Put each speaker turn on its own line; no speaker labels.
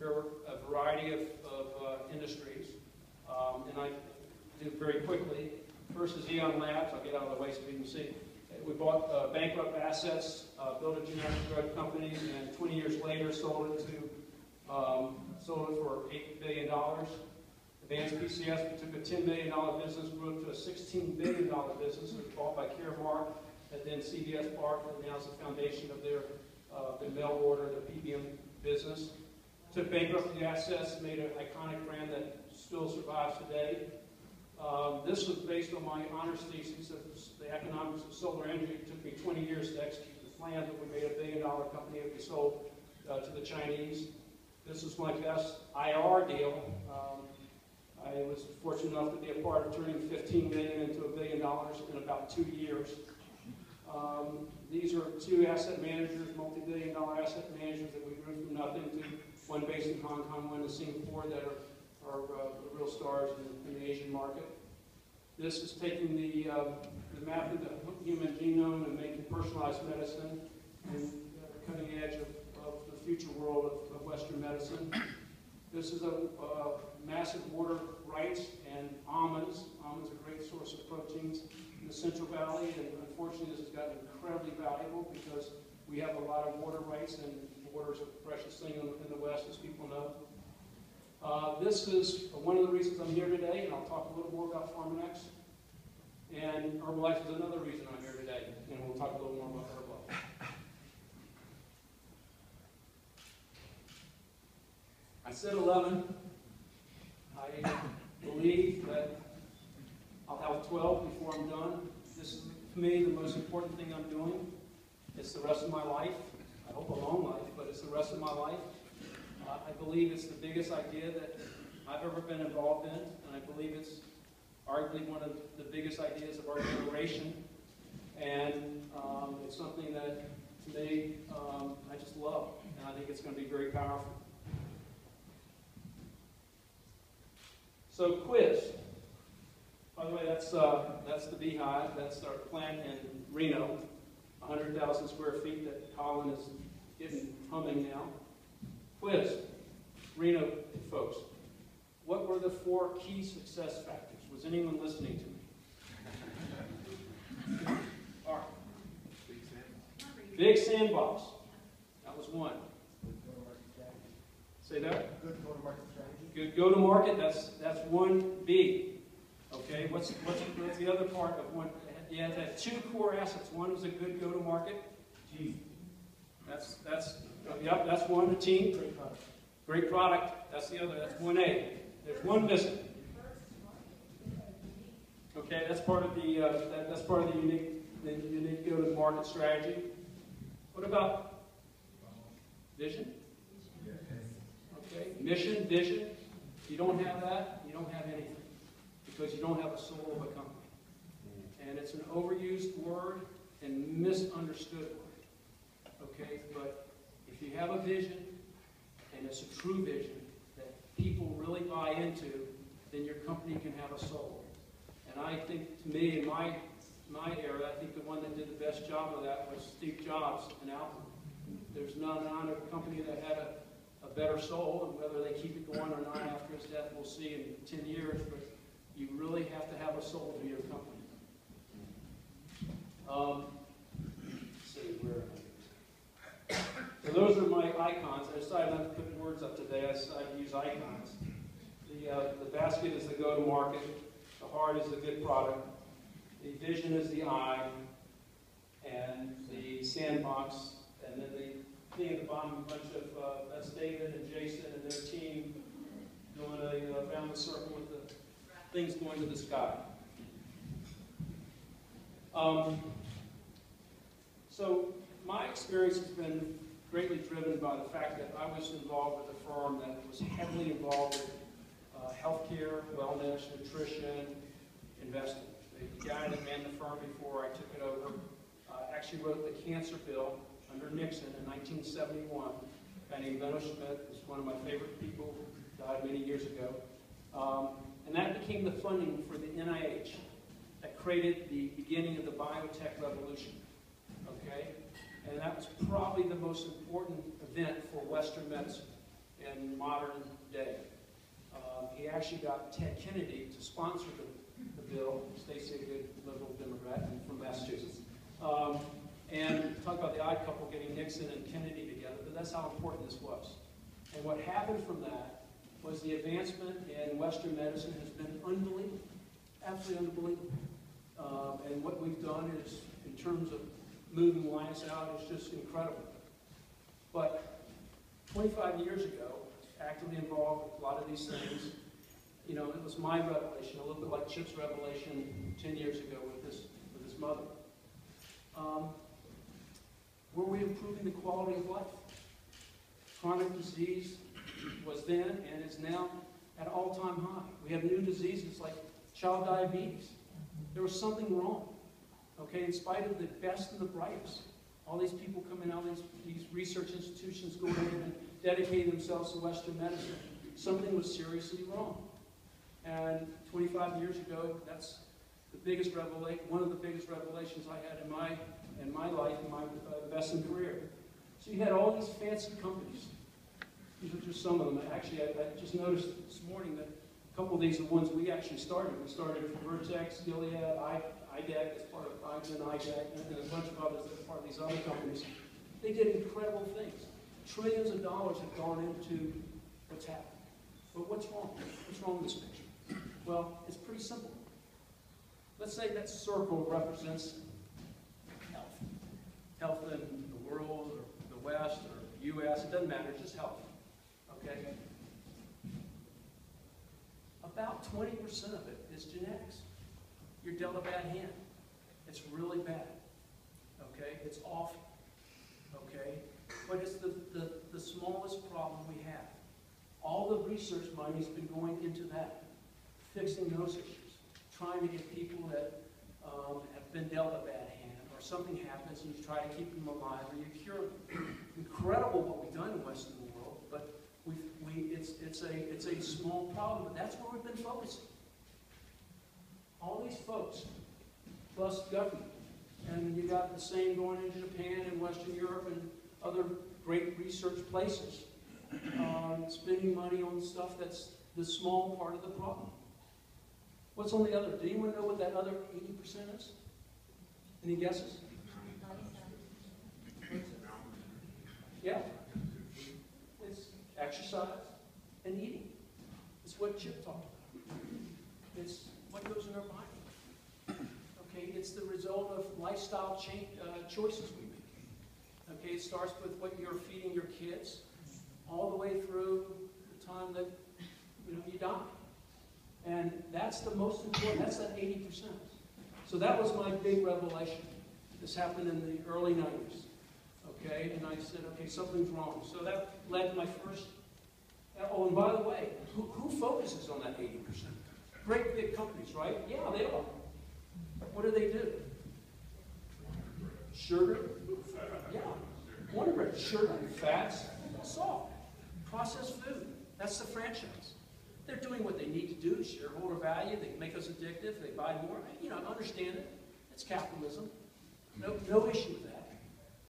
cover a variety of industries, and I do very quickly. First is Eon Labs. I'll get out of the way so you can see. We bought bankrupt assets, built a generic drug company, and 20 years later sold it for $8 billion. Advanced PCS, we took a $10 million business, grew it to a $16 billion business. It was bought by Caremark, and then CVS Park, and now it's the foundation of their mail order, the PBM business. Took bankruptcy assets, made an iconic brand that still survives today. This was based on my honors thesis of the economics of solar energy. It took me 20 years to execute the plan, but we made a $1 billion company that we sold to the Chinese. This was my best IR deal. I was fortunate enough to be a part of turning $15 million into $1 billion in about 2 years. These are two asset managers, multi-billion dollar asset managers that we grew from nothing to one based in Hong Kong, one in Singapore, that are real stars in the Asian market. This is taking the map of the human genome and making personalized medicine and cutting edge of the future world of Western medicine. This is a massive water rights and almonds. Almonds are a great source of proteins in the Central Valley, and unfortunately this has gotten incredibly valuable because we have a lot of water rights, and water is a precious thing in the West, as people know. This is one of the reasons I'm here today, and I'll talk a little more about Pharmanex. And Herbalife is another reason I'm here today, and we'll talk a little more about Herbalife. I said 11. I believe that I'll have 12 before I'm done. This is, to me, the most important thing I'm doing. It's the rest of my life. I hope a long life, but it's the rest of my life. I believe it's the biggest idea that I've ever been involved in, and I believe it's arguably one of the biggest ideas of our generation. And it's something that, to me, I just love, and I think it's going to be very powerful. So, quiz. By the way, that's the Beehive. That's our plant in Reno, 100,000 square feet that Colin is getting humming now. Quiz. Reno folks. What were the 4 key success factors? Was anyone listening to me? All right. Big sandbox. That was one. Say that?
Good go-to-market strategy.
Good go-to-market. That's 1B. Okay. What's the other part of one? You have to have 2 core assets. One was a good go-to-market.
G.
Yep. That's one. The team.
Great product.
Great product. That's the other. That's 1A. There's one missing. Okay. That's part of the unique go-to-market strategy. What about vision? Okay. Mission, vision. If you don't have that, you don't have anything, because you don't have a soul of a company. And it's an overused word and misunderstood word. Okay. But if you have a vision, and it's a true vision that people really buy into, then your company can have a soul. And I think, to me, in my era, I think the one that did the best job of that was Steve Jobs and Apple. There's not another company that had a better soul, and whether they keep it going or not after his death, we'll see in 10 years, but you really have to have a soul to your company. Let's see, where am I? So those are my icons. I decided not to put words up today. I decided to use icons. The basket is the go-to-market. The heart is the good product. The vision is the I. And the sandbox. And then the thing at the bottom, a bunch of, that's David and Jason and their team doing a round the circle with the things going to the sky. So my experience has been greatly driven by the fact that I was involved with a firm that was heavily involved with healthcare, wellness, nutrition, investing. The guy that ran the firm before I took it over actually wrote the cancer bill under Nixon in 1971. A guy named Benno Schmidt was one of my favorite people, died many years ago. And that became the funding for the NIH that created the beginning of the biotech revolution. Okay? And that was probably the most important event for Western medicine. in modern day. He actually got Ted Kennedy to sponsor the bill. Stacey, a good liberal Democrat from Massachusetts. And talk about the odd couple getting Nixon and Kennedy together, but that's how important this was. And what happened from that was the advancement in Western medicine has been unbelievable, absolutely unbelievable. And what we've done is, in terms of moving lives out, is just incredible. But 25 years ago, actively involved with a lot of these things. You know, it was my revelation, a little bit like Chip's revelation 10 years ago with his mother. Were we improving the quality of life? Chronic disease was then and is now at an all-time high. We have new diseases like child diabetes. There was something wrong. Okay, in spite of the best and the brightest, all these people coming out of these research institutions going in and dedicating themselves to Western medicine, something was seriously wrong. And 25 years ago, that's the biggest revelation, one of the biggest revelations I had in my life, in my investing career. So you had all these fancy companies. These are just some of them. Actually, I just noticed this morning that a couple of these are ones we actually started. We started Vertex, Gilead, IDEC as part of IDEC, and a bunch of others that are part of these other companies. They did incredible things. Trillions of dollars have gone into what's happening. But what's wrong? What's wrong with this picture? Well, it's pretty simple. Let's say that circle represents health. Health in the world, or the West, or the U.S., it doesn't matter, it's just health. Okay? About 20% of it is genetics. You're dealt a bad hand. It's really bad. Okay? It's awful. Okay? But it's the smallest problem we have. All the research money has been going into that, fixing those issues, trying to get people that have been dealt a bad hand, or something happens and you try to keep them alive, or you cure them. Incredible what we've done in Western world, but it's a small problem, but that's where we've been focusing. All these folks, plus government, and you got the same going into Japan and Western Europe and other great research places, spending money on stuff that's the small part of the problem. What's on the other? Do anyone know what that other 80% is? Any guesses? Yeah. It's exercise and eating. It's what Chip talked about. It's what goes in our body. Okay, it's the result of lifestyle choices we make. Okay, it starts with what you're feeding your kids, all the way through the time that you die. And that's the most important, that's that 80%. So that was my big revelation. This happened in the early 90s. Okay, and I said, okay, something's wrong. So that led to my first, oh, and by the way, who focuses on that 80%? Great big companies, right? Yeah, they are. What do? Sugar? Yeah. Wonder Bread. Sugar, fats, salt, processed food. That's the franchise. They're doing what they need to do, shareholder value. They make us addictive. They buy more. I understand it. It's capitalism. No issue with that.